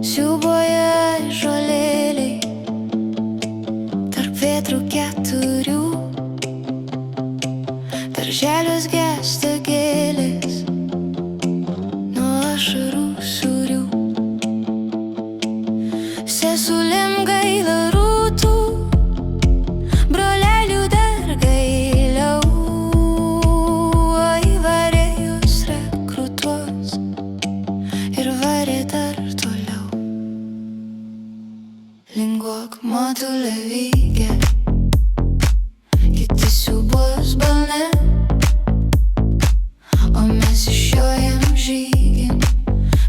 Siūbuoja žolėliai tarp vėtrų keturių, darželiuos gęsta gėlės nuo ašarų sūrių. Sesulėm gaila rūtų, brolelių dar gailiau, oi varė jūs rekrutuos ir varė dar toliau. Linguok motulė vykė, kiti siūbuos balne, o mes išjojam žygin.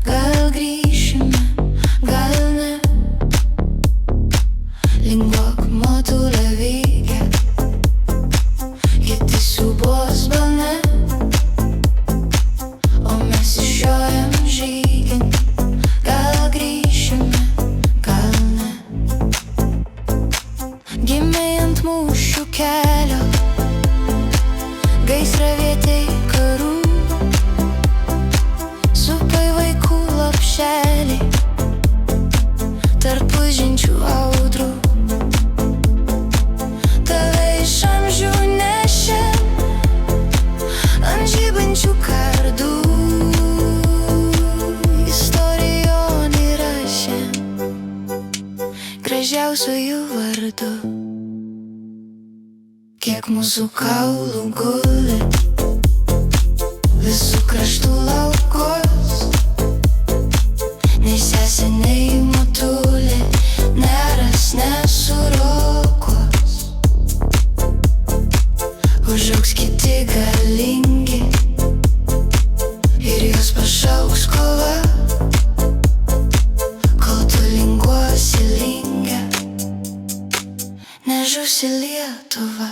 Gal grįšime, gal ne. Linguok motulė vykė, kiti siūbuos balne, o mes išjojam žygin. Gal grįšime, gal ne. Gimei ant mūšių kelio, gaisravietėj karų, supai vaikų lopšelį tarp pužinčių audrų. Tave iš amžių nešė ant žibančių kardų, istorijon įrašė gražiausių jų vardu. Kiek mūsų kaulų guli visų kraštų laukos, nei sesė, nei motulė, neras nesurokos. Užaugs kiti galingi ir juos pašauks kova, kol tu linguosi linge, nežusi Lietuva.